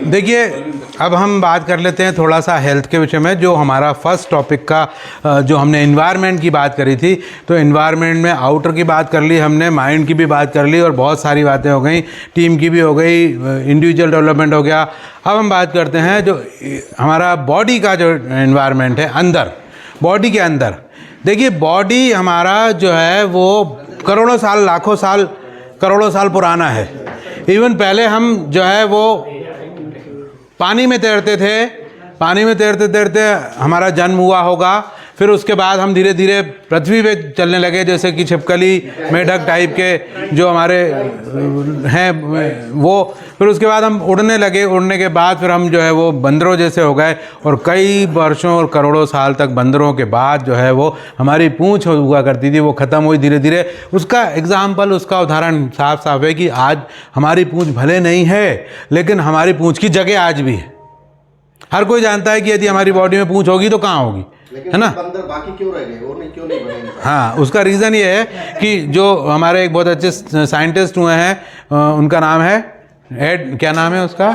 देखिए, अब हम बात कर लेते हैं थोड़ा सा हेल्थ के विषय में। जो हमारा फर्स्ट टॉपिक का जो हमने एनवायरनमेंट की बात करी थी, तो एनवायरनमेंट में आउटर की बात कर ली हमने, माइंड की भी बात कर ली और बहुत सारी बातें हो गई, टीम की भी हो गई, इंडिविजुअल डेवलपमेंट हो गया। अब हम बात करते हैं जो हमारा बॉडी का जो एनवायरनमेंट है, अंदर, बॉडी के अंदर। देखिए, बॉडी हमारा जो है वो करोड़ों साल, लाखों साल, करोड़ों साल पुराना है। इवन पहले हम जो है वो पानी में तैरते थे, पानी में तैरते तैरते हमारा जन्म हुआ होगा। फिर उसके बाद हम धीरे धीरे पृथ्वी पे चलने लगे, जैसे कि छिपकली, मेढक टाइप के जो हमारे हैं वो। फिर उसके बाद हम उड़ने लगे, उड़ने के बाद फिर हम जो है वो बंदरों जैसे हो गए, और कई वर्षों और करोड़ों साल तक बंदरों के बाद जो है वो हमारी पूंछ हुआ करती थी, वो ख़त्म हुई धीरे धीरे। उसका एग्जाम्पल, उसका उदाहरण साफ साफ है कि आज हमारी पूंछ भले नहीं है, लेकिन हमारी पूंछ की जगह आज भी है। हर कोई जानता है कि यदि हमारी बॉडी में पूंछ होगी तो कहाँ होगी, है ना? बंदर बाकी क्यों रह गए और नहीं, क्यों नहीं बने? हाँ, उसका रीज़न ये है कि जो हमारे एक बहुत अच्छे साइंटिस्ट हुए हैं, उनका नाम है क्या नाम है उसका?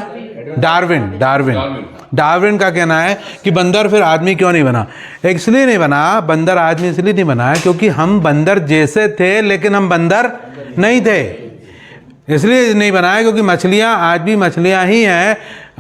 डार्विन का कहना है कि बंदर फिर आदमी क्यों नहीं बना। इसलिए नहीं बना बंदर, आदमी इसलिए नहीं बना है क्योंकि हम बंदर जैसे थे लेकिन हम बंदर नहीं थे। इसलिए नहीं बना है क्योंकि मछलियाँ आज भी मछलियाँ ही हैं।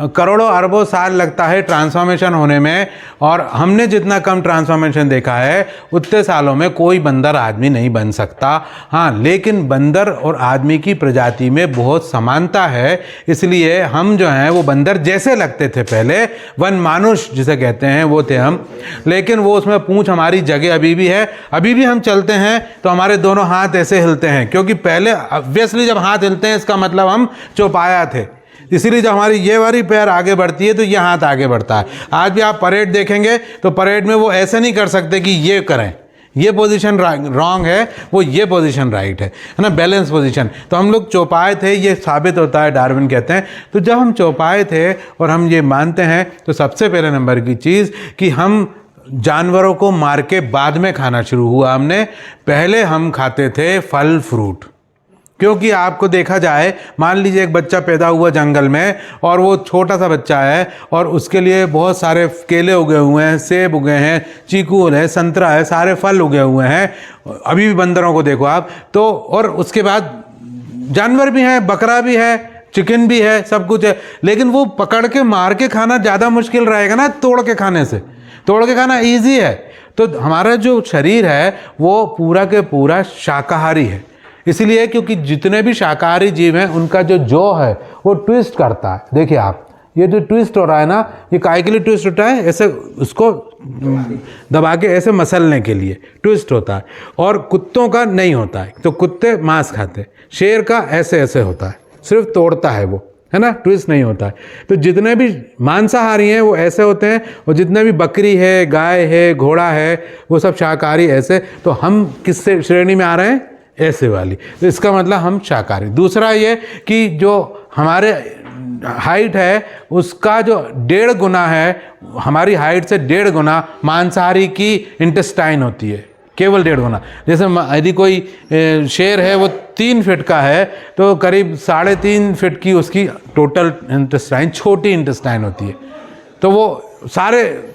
करोड़ों अरबों साल लगता है ट्रांसफॉर्मेशन होने में, और हमने जितना कम ट्रांसफॉर्मेशन देखा है उतने सालों में कोई बंदर आदमी नहीं बन सकता। हाँ, लेकिन बंदर और आदमी की प्रजाति में बहुत समानता है, इसलिए हम जो हैं वो बंदर जैसे लगते थे पहले, वन मानुष जिसे कहते हैं वो थे हम। लेकिन वो उसमें पूंछ हमारी जगह अभी भी है। अभी भी हम चलते हैं तो हमारे दोनों हाथ ऐसे हिलते हैं, क्योंकि पहले ऑब्वियसली जब हाथ हिलते हैं इसका मतलब हम चौपाया थे। इसीलिए जब हमारी ये वाली पैर आगे बढ़ती है तो ये हाथ आगे बढ़ता है। आज भी आप परेड देखेंगे तो परेड में वो ऐसे नहीं कर सकते कि ये करें, ये पोजीशन रॉन्ग है, वो ये पोजीशन राइट है ना, बैलेंस पोजीशन। तो हम लोग चौपाए थे, ये साबित होता है, डार्विन कहते हैं। तो जब हम चौपाए थे और हम ये मानते हैं, तो सबसे पहले नंबर की चीज़ कि हम जानवरों को मार के बाद में खाना शुरू हुआ हमने। पहले हम खाते थे फल फ्रूट, क्योंकि आपको देखा जाए, मान लीजिए एक बच्चा पैदा हुआ जंगल में और वो छोटा सा बच्चा है और उसके लिए बहुत सारे केले उगे हुए हैं, सेब उगे हैं, चीकू है, संतरा है, सारे फल उगे हुए हैं। अभी भी बंदरों को देखो आप तो, और उसके बाद जानवर भी हैं, बकरा भी है, चिकन भी है, सब कुछ है। लेकिन वो पकड़ के मार के खाना ज़्यादा मुश्किल रहेगा ना तोड़ के खाने से। तोड़ के खाना ईजी है। तो हमारा जो शरीर है वो पूरा के पूरा शाकाहारी है। इसलिए क्योंकि जितने भी शाकाहारी जीव हैं उनका जो जॉ है वो ट्विस्ट करता है। देखिए आप, ये जो ट्विस्ट हो रहा है ना, ये काहे के लिए ट्विस्ट होता है? ऐसे उसको दबा के ऐसे मसलने के लिए ट्विस्ट होता है। और कुत्तों का नहीं होता है, तो कुत्ते मांस खाते हैं। शेर का ऐसे ऐसे होता है, सिर्फ तोड़ता है वो, है ना, ट्विस्ट नहीं होता है। तो जितने भी मांसाहारी हैं वो ऐसे होते हैं, और जितने भी बकरी है, गाय है, घोड़ा है, वो सब शाकाहारी ऐसे। तो हम किस श्रेणी में आ रहे हैं? ऐसे वाली। तो इसका मतलब हम शाकाहारी। दूसरा ये कि जो हमारे हाइट है उसका जो 1.5 गुना है, हमारी हाइट से 1.5 गुना मांसाहारी की इंटेस्टाइन होती है, केवल 1.5 गुना। जैसे यदि कोई शेर है वो 3 फीट का है तो करीब 3.5 फीट की उसकी टोटल इंटेस्टाइन, छोटी इंटेस्टाइन होती है। तो वो सारे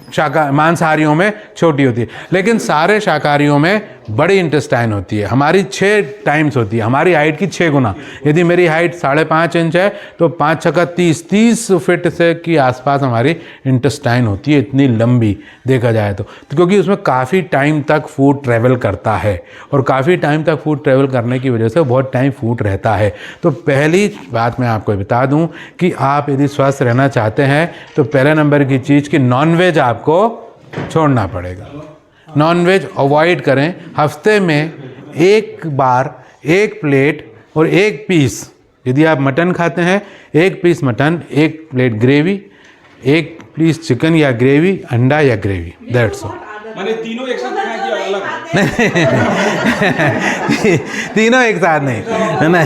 मांसाहारियों में छोटी होती है, लेकिन सारे शाकाहारियों में बड़ी इंटेस्टाइन होती है। हमारी 6 टाइम्स होती है, हमारी हाइट की 6 गुना। यदि मेरी हाइट 5.5 इंच है तो 5 छक्का 30 फीट से की आसपास हमारी इंटेस्टाइन होती है, इतनी लंबी देखा जाए तो क्योंकि उसमें काफ़ी टाइम तक फूड ट्रैवल करता है, और काफ़ी टाइम तक फूड ट्रैवल करने की वजह से बहुत टाइम फूड रहता है। तो पहली बात मैं आपको बता दूं कि आप यदि स्वस्थ रहना चाहते हैं तो पहले नंबर की चीज़ कि नॉनवेज आपको छोड़ना पड़ेगा। नॉनवेज अवॉइड करें। हफ्ते में एक बार 1 प्लेट और 1 पीस, यदि आप मटन खाते हैं 1 piece mutton, 1 plate gravy, 1 piece chicken या ग्रेवी, अंडा या ग्रेवी, दैट्स ऑल। माने तीनों एक साथ खाएं कि अलग? तीनों एक साथ नहीं, है ना?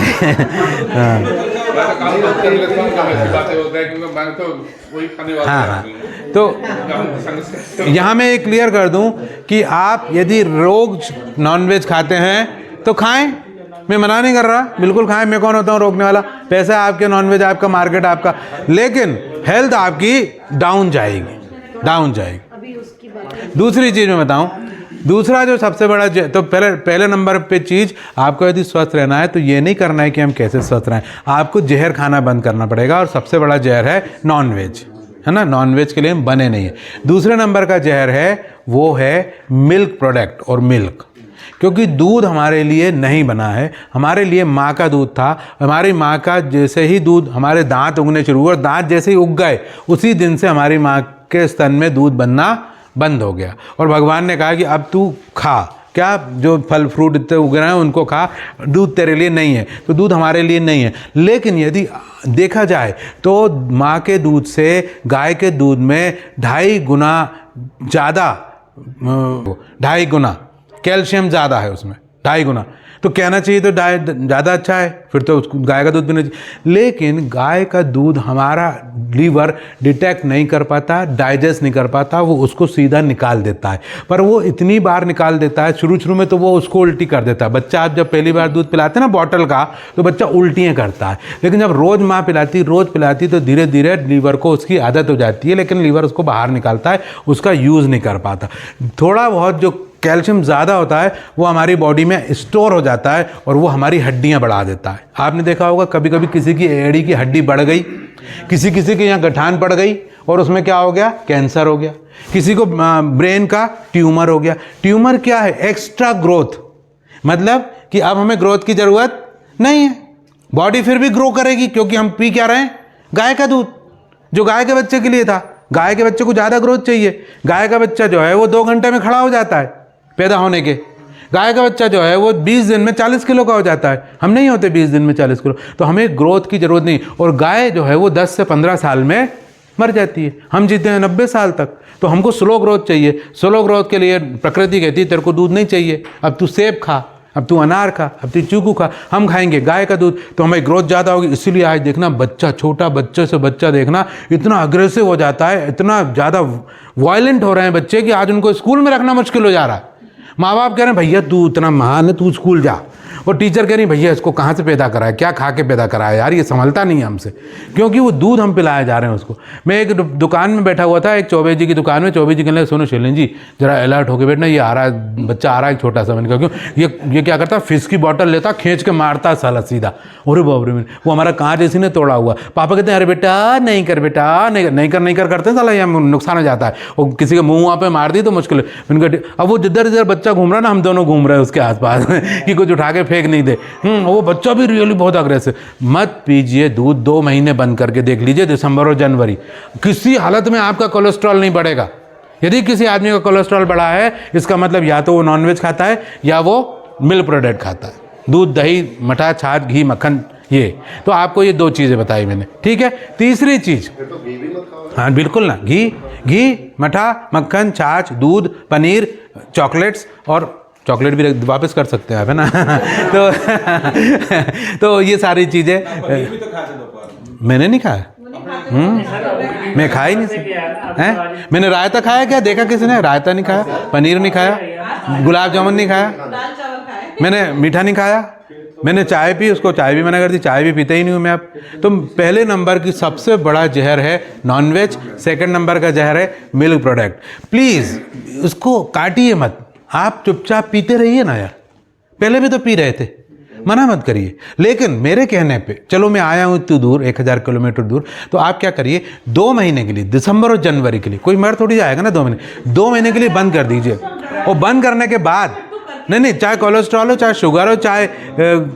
हाँ। तो यहाँ मैं एक क्लियर कर दूं कि आप यदि रोज नॉनवेज खाते हैं तो खाएं, मैं मना नहीं कर रहा, बिल्कुल खाएं, मैं कौन होता हूँ रोकने वाला। पैसा आपके, नॉनवेज आपका, मार्केट आपका, लेकिन हेल्थ आपकी डाउन जाएगी, डाउन जाएगी। दूसरी चीज़ मैं बताऊँ, दूसरा जो सबसे बड़ा तो पहले नंबर पे चीज़, आपको यदि स्वस्थ रहना है तो ये नहीं करना है कि हम कैसे स्वस्थ रहें, आपको जहर खाना बंद करना पड़ेगा। और सबसे बड़ा जहर है नॉनवेज, है ना, नॉनवेज के लिए हम बने नहीं है। दूसरे नंबर का जहर है वो है मिल्क प्रोडक्ट और मिल्क, क्योंकि दूध हमारे लिए नहीं बना है, हमारे लिए माँ का दूध था। हमारी माँ का जैसे ही दूध, हमारे दांत उगने शुरू हुए और दांत जैसे ही उग गए उसी दिन से हमारी माँ के स्तन में दूध बनना बंद हो गया। और भगवान ने कहा कि अब तू खा, क्या जो फल फ्रूट इतने उग रहे हैं उनको खा, दूध तेरे लिए नहीं है। तो दूध हमारे लिए नहीं है। लेकिन यदि देखा जाए तो माँ के दूध से गाय के दूध में 2.5 गुना ज़्यादा, 2.5 गुना कैल्शियम ज़्यादा है उसमें, 2.5 गुना। तो कहना चाहिए तो ज़्यादा अच्छा है, फिर तो उसको गाय का दूध पीना चाहिए। लेकिन गाय का दूध हमारा लीवर डिटेक्ट नहीं कर पाता, डाइजेस्ट नहीं कर पाता, वो उसको सीधा निकाल देता है। पर वो इतनी बार निकाल देता है, शुरू में तो वो उसको उल्टी कर देता है। बच्चा आप जब पहली बार दूध पिलाते हैं ना बॉटल का, तो बच्चा उल्टियाँ करता है। लेकिन जब रोज़ माँ पिलाती, रोज़ पिलाती, तो धीरे धीरे लीवर को उसकी आदत हो जाती है, लेकिन लीवर उसको बाहर निकालता है, उसका यूज़ नहीं कर पाता। थोड़ा बहुत जो कैल्शियम ज़्यादा होता है वो हमारी बॉडी में स्टोर हो जाता है और वो हमारी हड्डियां बढ़ा देता है। आपने देखा होगा कभी कभी किसी की एड़ी की हड्डी बढ़ गई, किसी के यहाँ गठान पड़ गई और उसमें क्या हो गया, कैंसर हो गया। किसी को ब्रेन का ट्यूमर हो गया। ट्यूमर क्या है, एक्स्ट्रा ग्रोथ, मतलब कि अब हमें ग्रोथ की ज़रूरत नहीं है, बॉडी फिर भी ग्रो करेगी क्योंकि हम पी क्या रहे हैं, गाय का दूध, जो गाय के बच्चे के लिए था। गाय के बच्चे को ज़्यादा ग्रोथ चाहिए। गाय का बच्चा जो है वो 2 घंटे में खड़ा हो जाता है पैदा होने के। गाय का बच्चा जो है वो 20 दिन में 40 किलो का हो जाता है, हम नहीं होते 20 दिन में 40 किलो। तो हमें ग्रोथ की ज़रूरत नहीं। और गाय जो है वो 10 से 15 साल में मर जाती है, हम जीते हैं 90 साल तक। तो हमको स्लो ग्रोथ चाहिए। स्लो ग्रोथ के लिए प्रकृति कहती है तेरे को दूध नहीं चाहिए, अब तू सेब खा, अब तू अनार खा, अब तू चीकू खा। हम खाएंगे गाय का दूध तो हमें ग्रोथ ज़्यादा होगी। इसीलिए आज देखना बच्चा, छोटा बच्चे से बच्चा देखना इतना अग्रेसिव हो जाता है, इतना ज़्यादा वायलेंट हो रहे हैं बच्चे कि आज उनको स्कूल में रखना मुश्किल हो जा रहा है। माँ बाप कह रहे हैं भैया तू इतना महान है, तू स्कूल जा, और टीचर कह रही भैया इसको कहाँ से पैदा करा है, क्या खा के पैदा करा है यार, ये संभलता नहीं है हमसे, क्योंकि वो दूध हम पिलाए जा रहे हैं उसको। मैं एक दुकान में बैठा हुआ था, एक चौबे जी की दुकान में। चौबे जी कहने लगे सुनो शैलेंद्र जी जरा अलर्ट होके बैठना, ये आ रहा है बच्चा, आ रहा है छोटा सा। मैंने कहा क्यों? ये क्या करता, फिश की बॉटल लेता, खींच के मारता साला सीधा। अरे बाप रे, वो हमारा कांच इसी ने तोड़ा हुआ। पापा कहते हैं अरे बेटा नहीं कर, बेटा नहीं कर करते हैं साला, ये नुकसान हो जाता है। वो किसी के मुँह वहाँ पे मार दी तो मुश्किल है। मैंने कहा अब वो जिधर जिधर बच्चा घूम रहा है ना, हम दोनों घूम रहे हैं उसके आसपास कि कुछ उठा के फेंक नहीं दे। वो बच्चा भी रियली बहुत अग्रेसिव। मत पीजिए दूध, 2 महीने बंद करके देख लीजिए, दिसंबर और जनवरी, किसी हालत में आपका कोलेस्ट्रॉल नहीं बढ़ेगा। यदि किसी आदमी का कोलेस्ट्रॉल बढ़ा है, इसका मतलब या तो वो नॉनवेज खाता है या वो मिल्क प्रोडक्ट खाता है, दूध, दही, मठा, छाछ, घी, मक्खन। ये तो आपको ये 2 चीज़ें बताई मैंने, ठीक है। तीसरी चीज़, तो घी भी मत खाओ। हाँ बिल्कुल ना, घी, मठा, मक्खन, छाछ, दूध, पनीर, चॉकलेट्स, और चॉकलेट भी वापस कर सकते हैं आप, है ना तो ये सारी चीज़ें भी तो खाते दोपहर में। मैंने नहीं खाया, मैं खा ही नहीं सकता हैं। मैंने रायता खाया, क्या देखा किसी ने? रायता नहीं खाया, पनीर नहीं खाया, गुलाब जामुन नहीं खाया, मैंने मीठा नहीं खाया, मैंने चाय पी, उसको चाय भी मना कर दी, चाय भी पीते ही नहीं हूँ मैं अब। तो पहले नंबर की सबसे बड़ा जहर है नॉनवेज, सेकंड नंबर का जहर है मिल्क प्रोडक्ट। प्लीज़ उसको काटिए मत, आप चुपचाप पीते रहिए ना यार, पहले भी तो पी रहे थे, मना मत करिए। लेकिन मेरे कहने पे, चलो मैं आया हूँ इतनी दूर, 1000 किलोमीटर दूर, तो आप क्या करिए 2 महीने के लिए, दिसंबर और जनवरी के लिए, कोई मर थोड़ी जाएगा ना 2 महीने, 2 महीने के लिए बंद कर दीजिए। और बंद करने के बाद, नहीं, चाहे कोलेस्ट्रॉल हो, चाहे शुगर हो, चाहे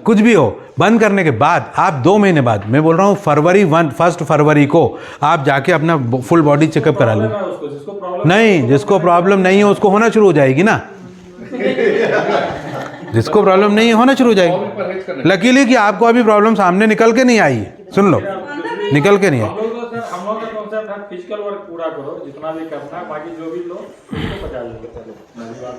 कुछ भी हो, बंद करने के बाद आप 2 महीने बाद, मैं बोल रहा हूँ 1 फरवरी को आप जाके अपना फुल बॉडी चेकअप करा लीजिए। नहीं, जिसको प्रॉब्लम नहीं है उसको होना शुरू हो जाएगी ना, जिसको प्रॉब्लम नहीं है होना शुरू हो जाएगी। लकीली कि आपको अभी प्रॉब्लम सामने निकल के नहीं आई है, सुन लो, निकल के नहीं आई। हम लोग का कॉन्सेप्ट है फिजिकल वर्क पूरा करो, जितना भी करना है, बाकी जो भी लो उसको पचा लो।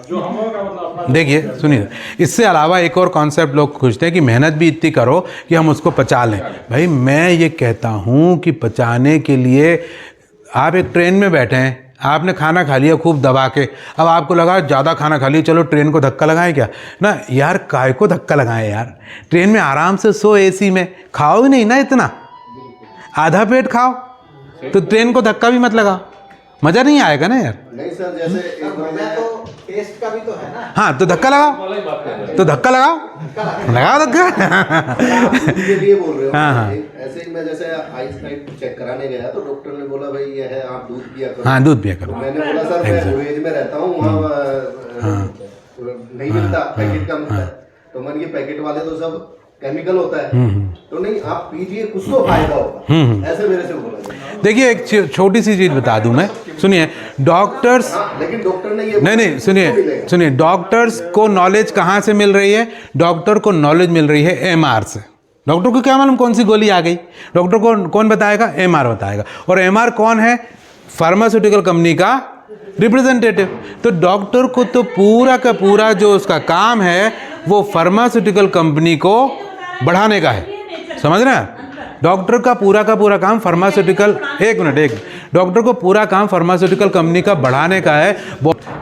जो हम लोग का मतलब अपना, देखिए सुनिए, इससे अलावा एक और कॉन्सेप्ट लोग खोजते हैं कि मेहनत भी इतनी करो कि हम उसको पचा लें। भाई मैं ये कहता हूँ कि पचाने के लिए आप एक ट्रेन में बैठे हैं, आपने खाना खा लिया खूब दबा के, अब आपको लगा ज़्यादा खाना खा लिया, चलो ट्रेन को धक्का लगाएं क्या ना यार, काय को धक्का लगाएं यार, ट्रेन में आराम से सो, एसी में खाओ ही नहीं ना इतना, आधा पेट खाओ, तो ट्रेन को धक्का भी मत लगाओ, मज़ा नहीं आएगा ना यार। नहीं सर, जैसे एक बार मैं तो टेस्ट का भी तो है ना। हाँ तो धक्का लगाओ, तो धक्का लगाओ, लगाओ धक्का। के लिए बोल रहे हो। हाँ, हाँ। ऐसे ही मैं जैसे आइस साइड चेक कराने गया तो डॉक्टर ने बोला भाई ये है, आप दूध पिया करो। हाँ दूध पिया तो करो। मैंने बोला सर मैं विलेज में रहता हूँ, वहाँ नहीं मिलता, पैकेट का मिलता है। तो मैंने ये पैकेट वाले तो सब केमिकल होता है, तो नहीं आप पीजिए, कुछ तो फायदा होगा, ऐसे मेरे से बोला गया। देखिए एक छोटी सी चीज़ बता दूं मैं, सुनिए डॉक्टर्स, हाँ, लेकिन डॉक्टर ने ये नहीं सुनिए डॉक्टर्स को नॉलेज कहाँ से मिल रही है, डॉक्टर को नॉलेज मिल रही है एमआर से। डॉक्टर को क्या मालूम कौन सी गोली आ गई, डॉक्टर को कौन बताएगा, एमआर बताएगा। और एमआर कौन है, फार्मास्यूटिकल कंपनी का रिप्रेजेंटेटिव। तो डॉक्टर को तो पूरा का पूरा जो उसका काम है वो फार्मास्यूटिकल कंपनी को बढ़ाने का है, समझ रहे हैं। डॉक्टर का पूरा काम फार्मास्यूटिकल, एक मिनट, डॉक्टर को पूरा काम फार्मास्यूटिकल कंपनी का बढ़ाने का है,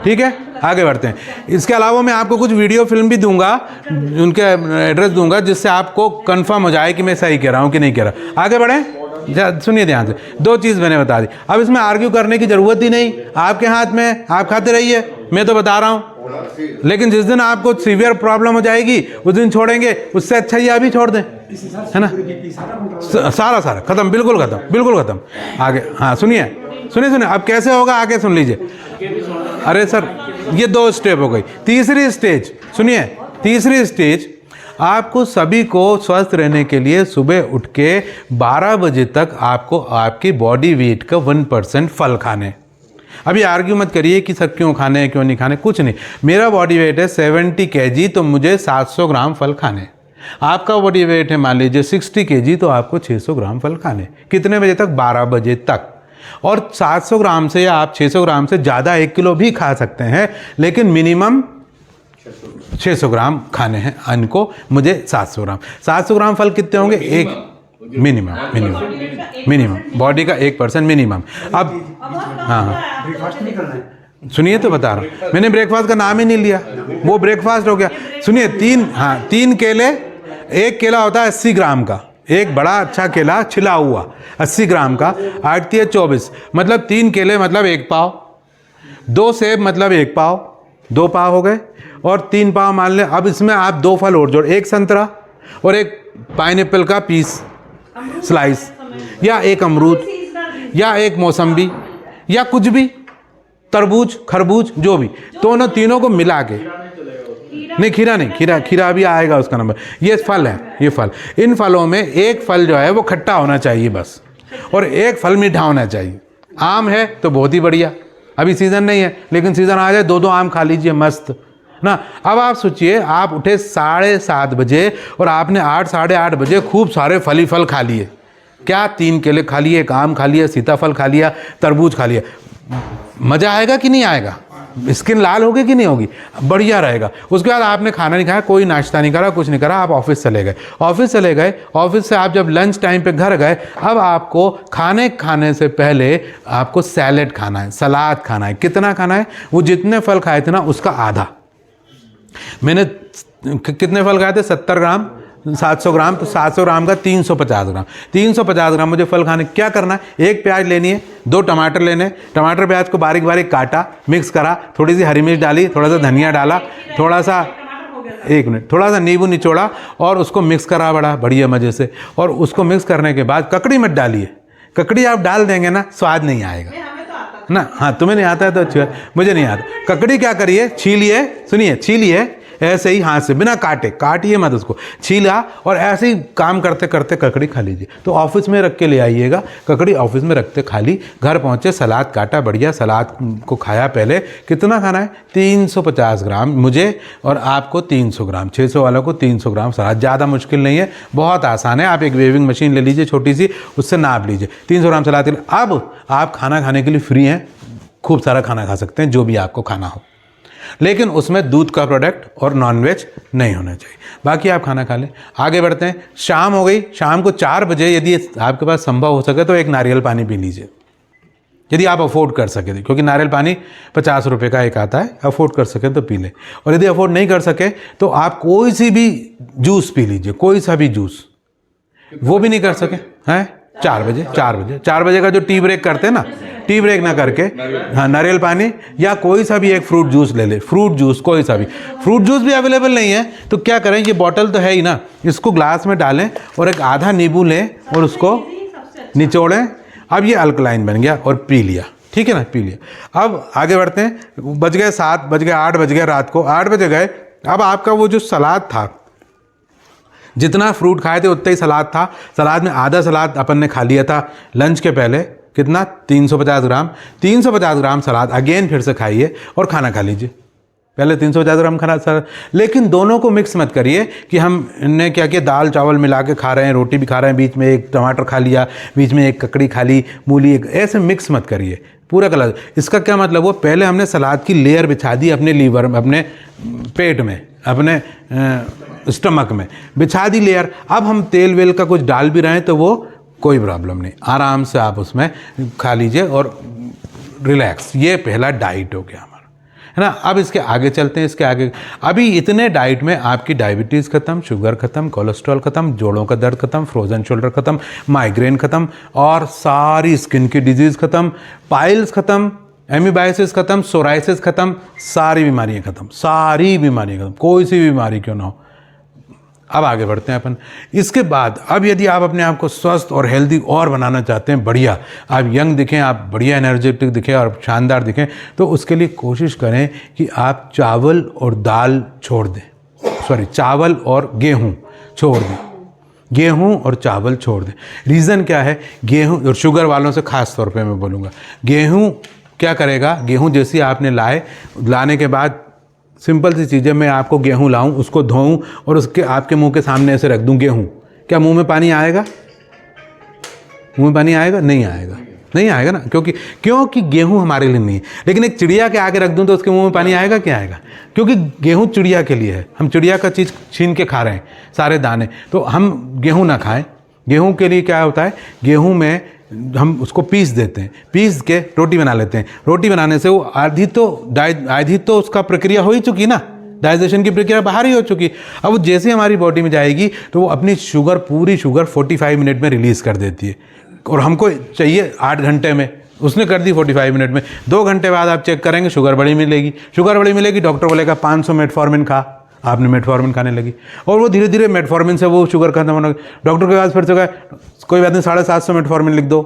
ठीक है। आगे बढ़ते हैं। इसके अलावा मैं आपको कुछ वीडियो फिल्म भी दूंगा, उनके एड्रेस दूंगा, जिससे आपको कंफर्म हो जाए कि मैं सही कह रहा हूँ कि नहीं कह रहा। आगे बढ़ें, सुनिए ध्यान से, दो चीज़ मैंने बता दी, अब इसमें आर्ग्यू करने की ज़रूरत ही नहीं, आपके हाथ में, आप खाते रहिए, मैं तो बता रहा हूँ। लेकिन जिस दिन आपको सीवियर प्रॉब्लम हो जाएगी उस दिन छोड़ेंगे, उससे अच्छा ये अभी छोड़ दें, है ना। सारा खत्म, बिल्कुल खत्म। आगे हाँ सुनिए, अब कैसे होगा आगे सुन लीजिए। अरे सर ये 2 स्टेप हो गई, तीसरी स्टेज सुनिए, तीसरी स्टेज आपको सभी को स्वस्थ रहने के लिए सुबह उठ के 12 बजे तक आपको आपकी बॉडी वेट का 1% फल खाने। अभी आर्ग्यू मत करिए कि सर क्यों खाने हैं क्यों नहीं खाने, कुछ नहीं। मेरा बॉडी वेट है 70 kg, तो मुझे 700 ग्राम फल खाने। आपका बॉडी वेट है मान लीजिए 60 kg, तो आपको 600 ग्राम फल खाने। कितने बजे तक, 12 बजे तक। और 700 ग्राम से या आप 600 ग्राम से ज़्यादा 1 किलो भी खा सकते हैं, लेकिन मिनिमम 600 ग्राम खाने हैं इनको। मुझे 700 ग्राम फल कितने होंगे, एक मिनिमम बॉडी का 1% मिनिमम। अब हाँ सुनिए तो बता रहा हूँ, मैंने ब्रेकफास्ट का नाम ही नहीं लिया, वो ब्रेकफास्ट हो गया। सुनिए 3 केले, 1 केला होता है 80 ग्राम का, एक बड़ा अच्छा केला छिला हुआ 80 ग्राम का, 8 × 24, मतलब 3 केले मतलब 1 पाव, 2 सेब मतलब 1 पाव, 2 पाव हो गए, और 3 पाव मान लें। अब इसमें आप 2 फल और जोड़, 1 संतरा और 1 पाइनएप्पल का पीस स्लाइस, या 1 अमरूद, या 1 मौसम्बी, या कुछ भी, तरबूज खरबूज जो भी, दोनों तीनों को मिला के, नहीं खीरा नहीं, खीरा भी आएगा उसका नंबर। ये फल है, ये फल, इन फलों में एक फल जो है वो खट्टा होना चाहिए बस, और एक फल मीठा होना चाहिए। आम है तो बहुत ही बढ़िया, अभी सीज़न नहीं है, लेकिन सीज़न आ जाए 2 आम खा लीजिए, मस्त ना। अब आप सोचिए, आप उठे 7:30 बजे और आपने 8 साढ़े 8 बजे खूब सारे फल खा लिए। क्या, 3 केले खा लिए, 1 आम खा लिया, सीताफल खा लिया, तरबूज खा लिया। मज़ा आएगा कि नहीं आएगा, स्किन लाल होगी कि नहीं होगी, बढ़िया रहेगा। उसके बाद आपने खाना नहीं खाया, कोई नाश्ता नहीं करा, कुछ नहीं करा, आप ऑफिस चले गए। ऑफिस से आप जब लंच टाइम पे घर गए, अब आपको खाने से पहले आपको सैलेड खाना है, सलाद खाना है। कितना खाना है, वो जितने फल खाए थे ना उसका आधा। मैंने कितने फल खाए थे, 70 ग्राम, 700 ग्राम, तो 700 ग्राम का 350 ग्राम, 350 ग्राम मुझे फल खाने। क्या करना है, 1 प्याज लेनी है, 2 टमाटर लेने, टमाटर प्याज को बारीक बारीक काटा, मिक्स करा, थोड़ी सी हरी मिर्च डाली, थोड़ा सा धनिया डाला, थोड़ा सा थोड़ा सा नींबू निचोड़ा, और उसको मिक्स करा बड़ा बढ़िया मज़े से। और उसको मिक्स करने के बाद ककड़ी मत डालिए, ककड़ी आप डाल देंगे ना स्वाद नहीं आएगा ना। हाँ तुम्हें नहीं आता है तो अच्छी बात, मुझे नहीं आता। ककड़ी क्या करिए, छीलिए, सुनिए, छीलिए ऐसे ही हाथ से, बिना काटिए मत उसको, छीला, और ऐसे ही काम करते करते ककड़ी खा लीजिए। तो ऑफिस में रख के ले आइएगा, ककड़ी ऑफिस में रखते खा ली। घर पहुँचे, सलाद काटा बढ़िया, सलाद को खाया। पहले कितना खाना है, 350 ग्राम मुझे, और आपको 300 ग्राम, 600 वालों को 300 ग्राम सलाद। ज़्यादा मुश्किल नहीं है, बहुत आसान है। आप एक वेविंग मशीन ले लीजिए छोटी सी, उससे नाप लीजिए, 300 ग्राम सलाद के लिए। अब आप खाना खाने के लिए फ्री हैं, खूब सारा खाना खा सकते हैं जो भी आपको खाना हो, लेकिन उसमें दूध का प्रोडक्ट और नॉनवेज नहीं होना चाहिए। बाकी आप खाना खा लें। आगे बढ़ते हैं। शाम हो गई, शाम को 4 बजे यदि आपके पास संभव हो सके तो 1 नारियल पानी पी लीजिए। यदि आप अफोर्ड कर सके तो, क्योंकि नारियल पानी 50 रुपये का एक आता है, अफोर्ड कर सके तो पी लें। और यदि अफोर्ड नहीं कर सके तो आप कोई सी भी जूस पी लीजिए, कोई सा भी जूस। वो भी नहीं कर सके हैं 4 बजे का जो टी ब्रेक करते हैं ना, टी ब्रेक ना करके हाँ नारियल पानी या कोई सा भी एक फ्रूट जूस ले ले, फ्रूट जूस कोई सा भी। फ्रूट जूस भी अवेलेबल नहीं है तो क्या करें, ये बॉटल तो है ही ना, इसको ग्लास में डालें और एक आधा नींबू लें और उसको निचोड़ें। अब ये अल्कलाइन बन गया और पी लिया, ठीक है ना, पी लिया। अब आगे बढ़ते हैं, बज गए 7, बज गए 8, बज गए रात को 8 बजे गए। अब आपका वो जो सलाद था, जितना फ्रूट खाए थे उतना ही सलाद था, सलाद में आधा सलाद अपन ने खा लिया था लंच के पहले, कितना 350 ग्राम, 350 ग्राम सलाद अगेन फिर से खाइए और खाना खा लीजिए। पहले 350 ग्राम खाना सर, लेकिन दोनों को मिक्स मत करिए कि हमने क्या किया, दाल चावल मिला के खा रहे हैं, रोटी भी खा रहे हैं, बीच में एक टमाटर खा लिया, बीच में एक ककड़ी खा ली, मूली, एक ऐसे मिक्स मत करिए पूरा कलर। इसका क्या मतलब, वो पहले हमने सलाद की लेयर बिछा दी अपने लीवर में, अपने पेट में, अपने स्टमक में बिछा दी लेयर। अब हम तेल वेल का कुछ डाल भी रहे हैं तो वो कोई प्रॉब्लम नहीं, आराम से आप उसमें खा लीजिए और रिलैक्स। ये पहला डाइट हो गया हमारा, है ना। अब इसके आगे चलते हैं, इसके आगे अभी इतने डाइट में आपकी डायबिटीज़ खत्म, शुगर खत्म, कोलेस्ट्रॉल खत्म, जोड़ों का दर्द खत्म, फ्रोजन शोल्डर खत्म, माइग्रेन खत्म और सारी स्किन की डिजीज़ खत्म, पाइल्स खत्म, एमीबाइसिस खत्म, सोराइसिस खत्म, सारी बीमारियां खत्म, सारी बीमारियां खत्म, कोई सी बीमारी क्यों ना हो। अब आगे बढ़ते हैं अपन। इसके बाद अब यदि आप अपने आप को स्वस्थ और हेल्दी और बनाना चाहते हैं, बढ़िया आप यंग दिखें, आप बढ़िया एनर्जेटिक दिखें और शानदार दिखें, तो उसके लिए कोशिश करें कि आप चावल और दाल छोड़ दें, चावल और गेहूँ छोड़ दें, गेहूं और चावल छोड़ दें। रीज़न क्या है, गेहूं और शुगर वालों से ख़ास तौर पे मैं बोलूँगा, गेहूं क्या करेगा, गेहूं जैसे आपने लाने के बाद सिंपल सी चीज़ें, मैं आपको गेहूं लाऊं, उसको धोऊं और उसके आपके मुंह के सामने ऐसे रख दूं गेहूं, क्या मुंह में पानी आएगा? मुंह में पानी आएगा? नहीं आएगा, नहीं आएगा ना, क्योंकि गेहूं हमारे लिए नहीं है। लेकिन एक चिड़िया के आगे रख दूं तो उसके मुंह में पानी आएगा? क्या आएगा? क्योंकि गेहूं चिड़िया के लिए है, हम चिड़िया का चीज़ छीन के खा रहे हैं सारे दाने, तो हम गेहूं ना खाएं। गेहूं के लिए क्या होता है, गेहूं में हम उसको पीस देते हैं, पीस के रोटी बना लेते हैं। रोटी बनाने से वो आधी तो उसका प्रक्रिया हो ही चुकी ना, डाइजेशन की प्रक्रिया बाहर ही हो चुकी। अब वो जैसे हमारी बॉडी में जाएगी तो वो अपनी पूरी शुगर 45 मिनट में रिलीज़ कर देती है, और हमको चाहिए 8 घंटे में, उसने कर दी 45 मिनट में। 2 घंटे बाद आप चेक करेंगे शुगर बड़ी मिलेगी, डॉक्टर बोलेगा 500 मेटफॉर्मिन खा, आपने मेटफॉर्मिन खाने लगी और वो धीरे धीरे मेटफॉर्मिन से वो शुगर खत्म होने लगी। डॉक्टर के पास फिर से कहा कोई बात नहीं 750 मेटफॉर्मिन लिख दो,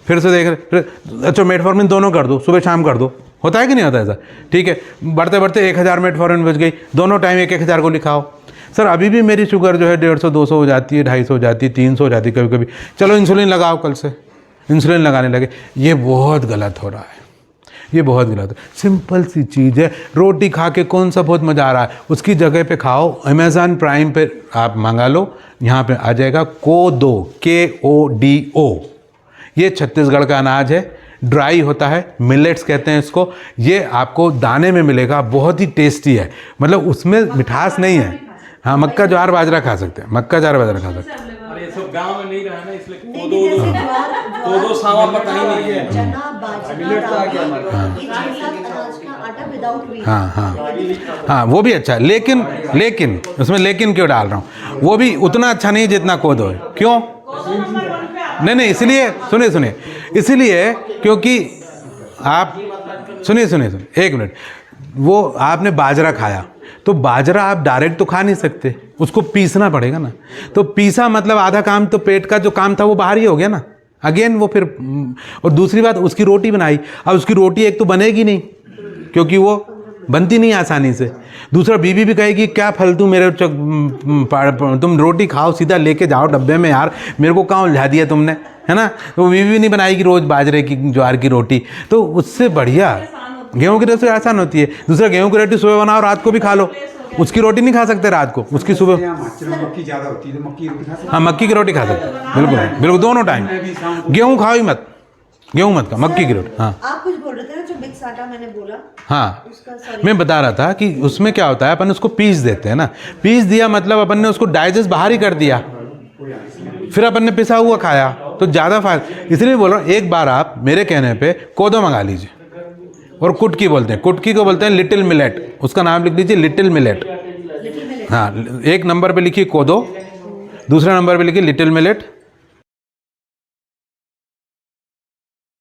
फिर से देख रहे, अच्छा मेटफॉर्मिन दोनों कर दो, सुबह शाम कर दो, होता है कि नहीं होता ऐसा? ठीक है, बढ़ते बढ़ते 1000 मेटफॉर्मिन बच गई, दोनों टाइम 1000 को लिखाओ। सर अभी भी मेरी शुगर जो है 150-200 हो जाती है, 250 हो जाती है, 300 हो जाती है कभी कभी, चलो इंसुलिन लगाओ, कल से इंसुलिन लगाने लगे। ये बहुत गलत हो रहा है, ये बहुत गलत है। सिंपल सी चीज़ है, रोटी खा के कौन सा बहुत मज़ा आ रहा है, उसकी जगह पे खाओ, अमेज़न प्राइम पे आप मंगा लो, यहाँ पे आ जाएगा कोदो, KODO। ये छत्तीसगढ़ का अनाज है, ड्राई होता है, मिलेट्स कहते हैं इसको। ये आपको दाने में मिलेगा, बहुत ही टेस्टी है, मतलब उसमें मिठास नहीं है। हाँ, मक्का ज्वार बाजरा खा सकते हैं, मक्का ज्वार बाजरा खा सकते हैं। अरे ये सब गांव में नहीं रहा ना, इसलिए कोदो सावा पता ही नहीं है। चना बाजरा आटा विदाउट व्हीट। हाँ, वो भी अच्छा है, लेकिन उसमें लेकिन क्यों डाल रहा हूँ, वो भी उतना अच्छा नहीं जितना कोदो है। क्यों? नहीं, इसलिए सुनिए, इसलिए क्योंकि आप सुनिए 1 मिनट, वो आपने बाजरा खाया तो बाजरा आप डायरेक्ट तो खा नहीं सकते, उसको पीसना पड़ेगा ना, तो पीसा मतलब आधा काम तो पेट का जो काम था वो बाहर ही हो गया ना, अगेन वो फिर। और दूसरी बात, उसकी रोटी बनाई, अब उसकी रोटी एक तो बनेगी नहीं क्योंकि वो बनती नहीं आसानी से, दूसरा बीवी भी कहेगी क्या फालतू मेरे तुम रोटी खाओ, सीधा लेके जाओ डब्बे में यार, मेरे को कहाँ उलझा दिया तुमने, है ना। तो बीवी भी नहीं बनाएगी रोज़ बाजरे की ज्वार की रोटी, तो उससे बढ़िया गेहूं की रोटी आसान होती है। दूसरा, गेहूं की रोटी सुबह बनाओ, रात को भी खा लो, उसकी रोटी नहीं खा सकते रात को, उसकी सुबह। मक्की ज़्यादा होती है तो मक्की रोटी खा सकते। हाँ, मक्की की रोटी खा सकते, बिल्कुल दोनों टाइम। गेहूँ खाओ ही मत, गेहूँ मत खा, मक्की की रोटी। हाँ, आप कुछ बोल रहे थे ना, जो मिक्स आटा मैंने बोला। हाँ, मैं बता रहा था कि उसमें क्या होता है, अपन उसको पीस देते हैं ना, पीस दिया मतलब अपन ने उसको डाइजेस्ट बाहर ही कर दिया, फिर अपन ने पिसा हुआ खाया, तो ज़्यादा फायदा, इसलिए बोल रहा हूँ एक बार आप मेरे कहने पे कोदो मंगा लीजिए, और कुटकी बोलते हैं, कुटकी को बोलते हैं लिटिल मिलेट, उसका नाम लिख लीजिए लिटिल मिलेट। हाँ, एक नंबर पे लिखिए कोदो, दूसरे नंबर पे लिखिए लिटिल मिलेट,